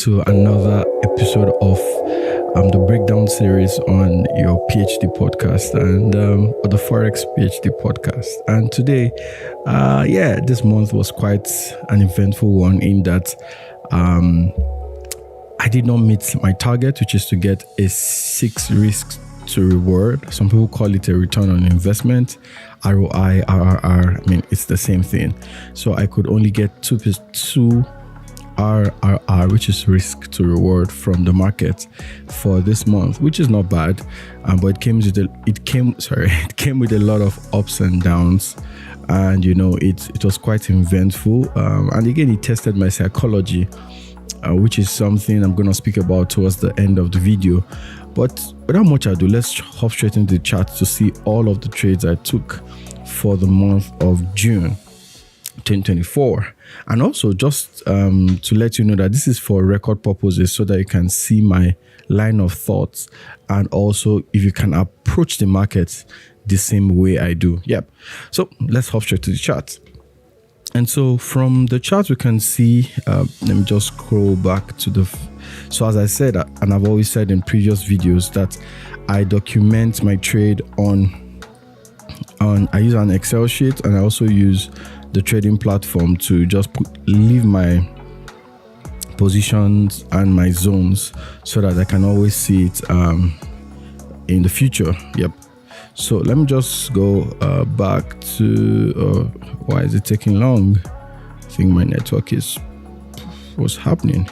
to another episode of the breakdown series on your PhD podcast and the Forex PhD podcast. And today, this month was quite an eventful one in that I did not meet my target, which is to get a 6 risk to reward. Some people call it a return on investment, ROI, RRR. I mean, it's the same thing. So I could only get 2 RRR, which is risk to reward from the market for this month, which is not bad. But it came with a lot of ups and downs, and it was quite eventful. And again, it tested my psychology, which is something I'm going to speak about towards the end of the video. But without much ado, let's hop straight into the chart to see all of the trades I took for the month of June 2024. And also just to let you know that this is for record purposes, so that you can see my line of thoughts, and also if you can approach the market the same way I do. Yep. So let's hop straight to the chart. And so from the chart, we can see, let me just scroll back to so as I said, and I've always said in previous videos, that I document my trade I use an Excel sheet, and I also use the trading platform to just leave my positions and my zones so that I can always see it in the future. Yep. So let me just go back to why is it taking long? I think my network what's happening?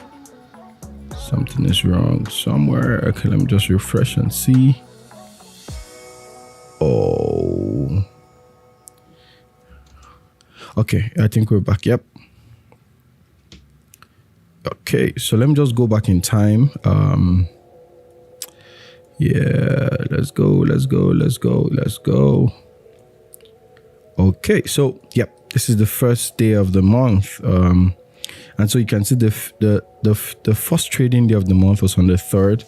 Something is wrong somewhere. Okay, let me just refresh and see. Oh, okay, I think we're back. Yep. Okay, so let me just go back in time. Let's go. Okay, so this is the first day of the month, and so you can see the first trading day of the month was on the 3rd,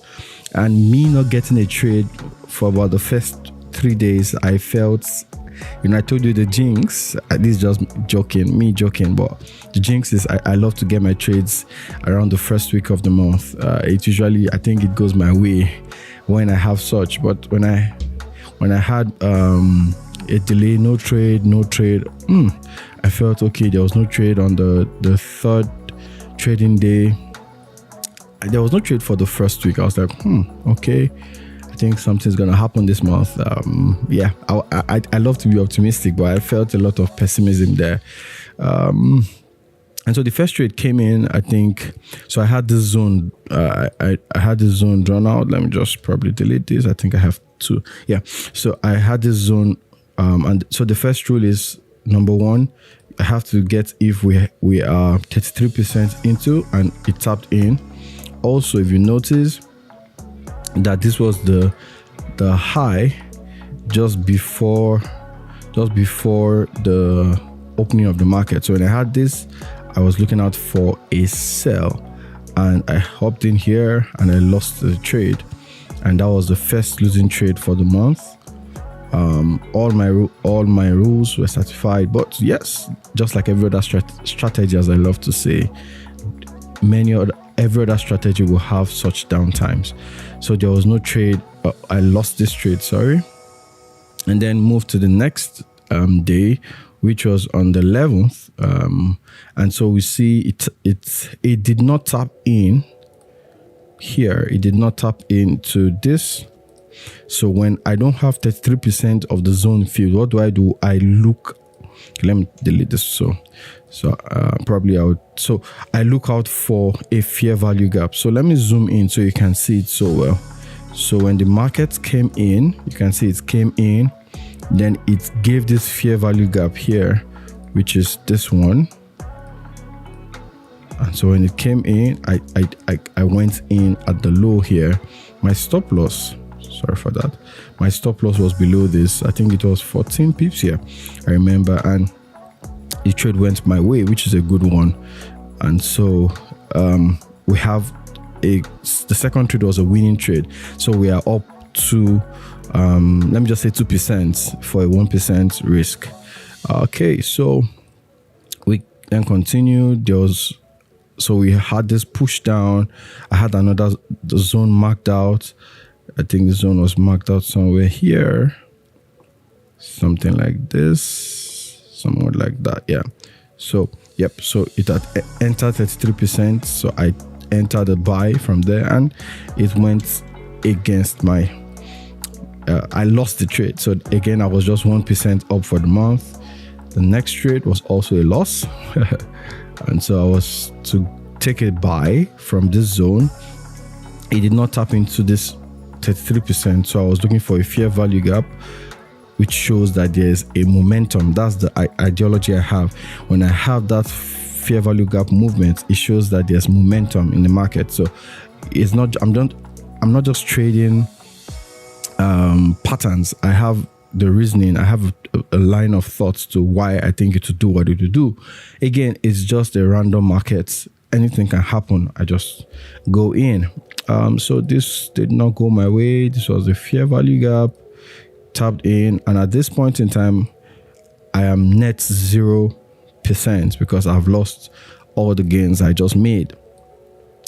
and me not getting a trade for about the first 3 days, I felt, I told you the jinx, this is just me joking, but the jinx is I love to get my trades around the first week of the month. It usually, I think it goes my way when I have such, but when I had a delay, no trade, I felt okay. There was no trade on the 3rd trading day. There was no trade for the first week. I was like, okay, I think something's gonna happen this month. I love to be optimistic, but I felt a lot of pessimism there. And so the first trade came in, I think. So I had this zone. I had this zone drawn out. Let me just probably delete this. I think I have to. Yeah. So I had this zone, and so the first rule is, number one, I have to get if we are 33% into and it tapped in. Also, if you notice that this was the high just before the opening of the market. So when I had this, I was looking out for a sell, and I hopped in here and I lost the trade, and that was the first losing trade for the month. All my rules were certified, but yes, just like every other strategy, as I love to say, every other strategy will have such downtimes. So there was no trade. I lost this trade, sorry, and then moved to the next day, which was on the 11th, and so we see it did not tap in here. It did not tap into this. So when I don't have 33% of the zone filled, what do? I look. Let me delete this. So probably I would. So I look out for a fair value gap. So let me zoom in so you can see it so well. So when the market came in, you can see it came in. Then it gave this fair value gap here, which is this one. And so when it came in, I went in at the low here. My stop loss, sorry for that, my stop loss was below this. I think it was 14 pips here, I remember, and the trade went my way, which is a good one. And so we have the second trade was a winning trade. So we are up to let me just say 2% for a 1% risk. Okay, so we then continue. There was So we had this push down. I had another zone marked out. I think the zone was marked out somewhere here. Something like this. Somewhere like that. Yeah. So, yep. So it had entered 33%. So I entered a buy from there and it went against my... I lost the trade. So again, I was just 1% up for the month. The next trade was also a loss. And so I was to take a buy from this zone. It did not tap into this 33%. So I was looking for a fair value gap, which shows that there's a momentum. That's the ideology I have. When I have that fair value gap movement, it shows that there's momentum in the market. So it's not, I'm not just trading patterns. I have the reasoning. I have a line of thoughts to why I think it to do what it to do. Again, it's just a random market. Anything can happen. I just go in. So this did not go my way. This was a fair value gap, tapped in, and at this point in time, I am net 0% because I've lost all the gains I just made.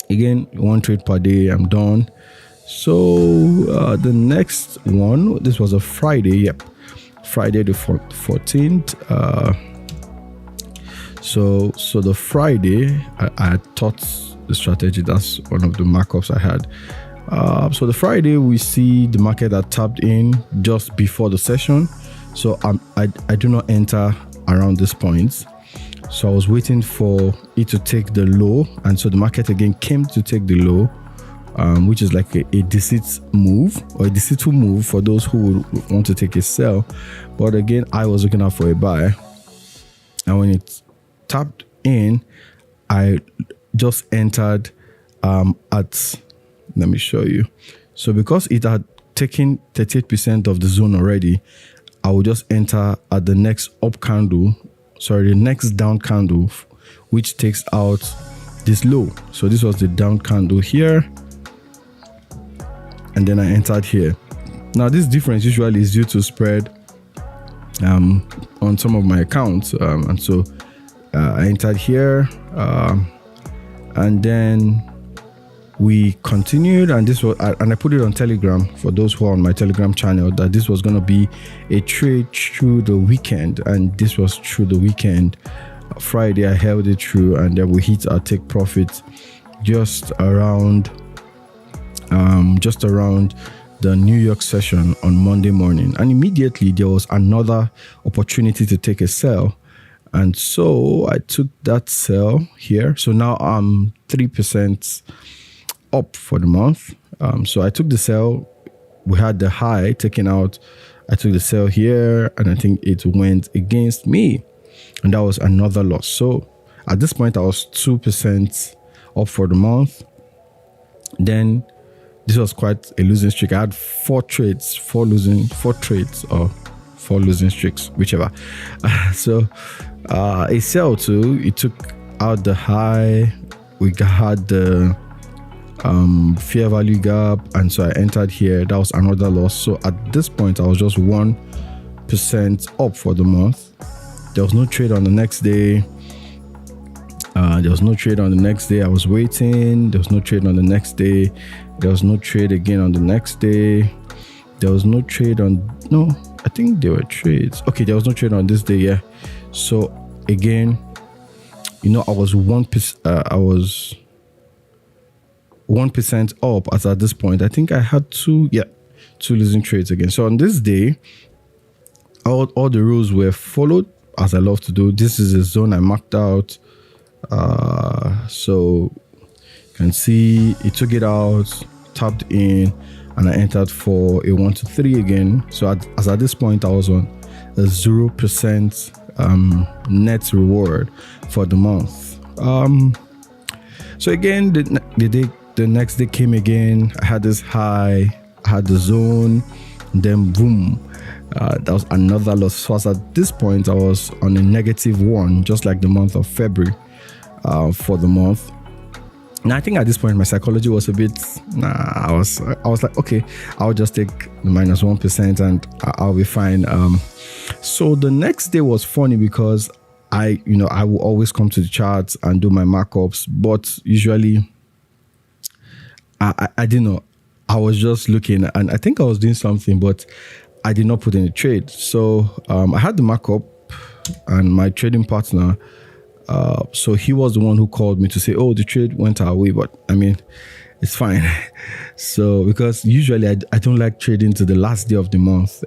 Again, one trade per day. I'm done. So the next one, this was a Friday. Yep, Friday the 14th. So the Friday, I taught the strategy. That's one of the markups I had. So the Friday, we see the market that tapped in just before the session. So I do not enter around this point. So I was waiting for it to take the low, and so the market again came to take the low. Which is like a deceit move or a deceitful move for those who would want to take a sell. But again, I was looking out for a buy. And when it tapped in, I just entered at, let me show you. So because it had taken 38% of the zone already, I will just enter at the next up candle, the next down candle, which takes out this low. So this was the down candle here. And then I entered here. Now this difference usually is due to spread on some of my accounts, and so I entered here, and then we continued, and this was, and I put it on Telegram for those who are on my Telegram channel, that this was going to be a trade through the weekend, and this was through the weekend. Friday I held it through, and then we hit our take profit just around the New York session on Monday morning, and immediately there was another opportunity to take a sell, and so I took that sell here. So now I'm 3% up for the month. So I took the sell. We had the high taken out. I took the sell here, and I think it went against me, and that was another loss. So at this point, I was 2% up for the month. Then this was quite a losing streak. I had four losing streaks, whichever. So a sell too. It took out the high. We had the fair value gap, and so I entered here. That was another loss. So at this point, I was just 1% up for the month. There was no trade on the next day. I was waiting. There was no trade on the next day. There was no trade again on the next day. There was no trade on... No, I think there were trades. Okay, there was no trade on this day, yeah. So again, I was 1%. I was 1% up as at this point. I think I had two losing trades again. So on this day, all the rules were followed, as I love to do. This is a zone I marked out. So you can see it took it out, tapped in, and I entered for a 1 to 3 again. So at this point, I was on a 0% net reward for the month. So again, the next day came again. I had this high, I had the zone, and then boom, that was another loss. So at this point, I was on a -1, just like the month of February. For the month. Now I think at this point my psychology was a bit. I was like, okay, I'll just take the -1% and I'll be fine. So the next day was funny because I will always come to the charts and do my markups, but usually I didn't know. I was just looking, and I think I was doing something, but I did not put in a trade. So I had the markup, and my trading partner, so he was the one who called me to say, oh, the trade went our way, but I mean, it's fine. So because usually I don't like trading to the last day of the month.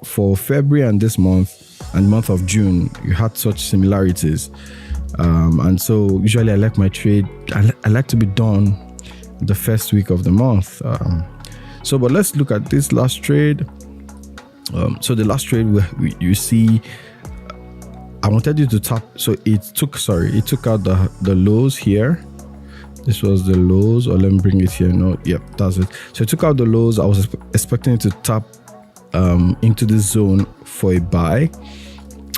For February and this month and month of June, you had such similarities, and so usually I like my trade. I like to be done the first week of the month. But let's look at this last trade. So the last trade you see, I wanted you to tap. So it took out the lows here. This was the lows, or let me bring it here. No, yep, that's it. So it took out the lows. I was expecting it to tap into this zone for a buy,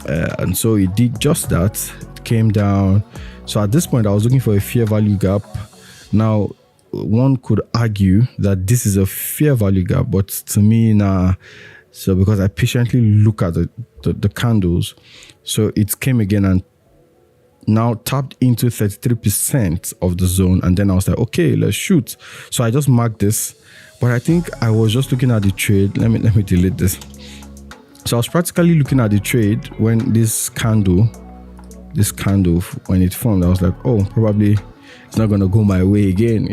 and so it did just that. It came down. So at this point, I was looking for a fair value gap. Now, one could argue that this is a fair value gap, but to me, nah. So because I patiently look at the candles, so it came again and now tapped into 33% of the zone, and then I was like, okay, let's shoot. So I just marked this, but I think I was just looking at the trade. Let me delete this. So I was practically looking at the trade when this candle when it formed. I was like, oh, probably it's not gonna go my way again,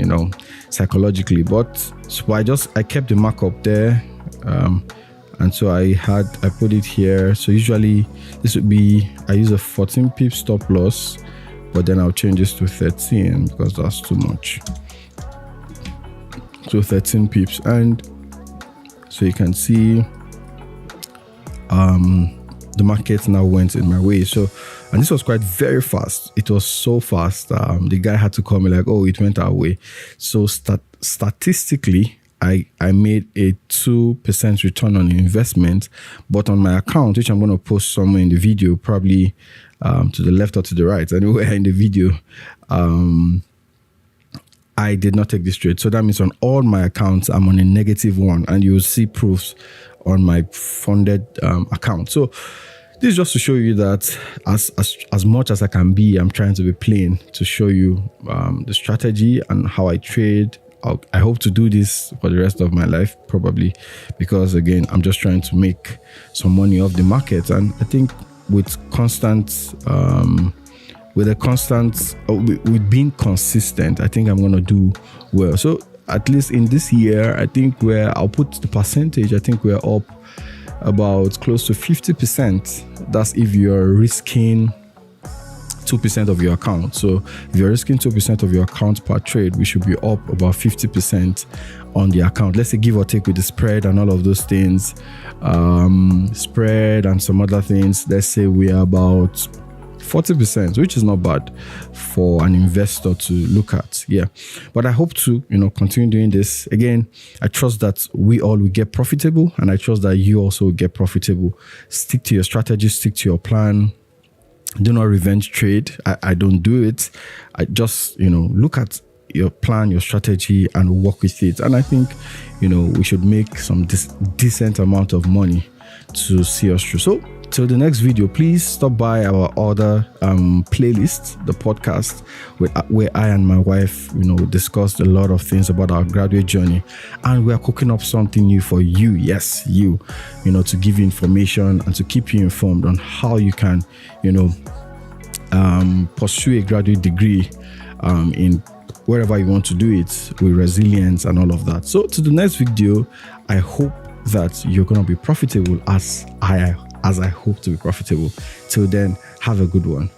psychologically. But so I kept the markup there, and so I put it here. So usually this would be, I use a 14 pip stop loss, but then I'll change this to 13 because that's too much. So 13 pips, and so you can see the market now went in my way. So, and this was quite very fast. It was so fast. The guy had to call me like, oh, it went our way. So statistically, I made a 2% return on investment, but on my account, which I'm going to post somewhere in the video, probably to the left or to the right, anywhere in the video, I did not take this trade. So that means on all my accounts, I'm on a -1, and you'll see proofs on my funded account. So this is just to show you that as much as I can be, I'm trying to be plain to show you the strategy and how I trade. I hope to do this for the rest of my life, probably, because again, I'm just trying to make some money off the market. And I think with being consistent, I think I'm going to do well. So at least in this year, I think I'll put the percentage, I think we're up about close to 50%. That's if you're risking 2% of your account. So if you're risking 2% of your account per trade, we should be up about 50% on the account. Let's say give or take with the spread and all of those things, spread and some other things. Let's say we are about 40%, which is not bad for an investor to look at. Yeah, but I hope to continue doing this. Again, I trust that we all will get profitable, and I trust that you also will get profitable. Stick to your strategy, stick to your plan. Do not revenge trade. I don't do it. I just look at your plan, your strategy, and work with it. And I think we should make some decent amount of money to see us through. So till the next video, please stop by our other playlist, the podcast, where I and my wife discussed a lot of things about our graduate journey, and we are cooking up something new for you. Yes, you to give you information and to keep you informed on how you can pursue a graduate degree in wherever you want to do it with resilience and all of that. So to the next video, I hope that you're going to be profitable as I hope to be profitable. Till then, have a good one.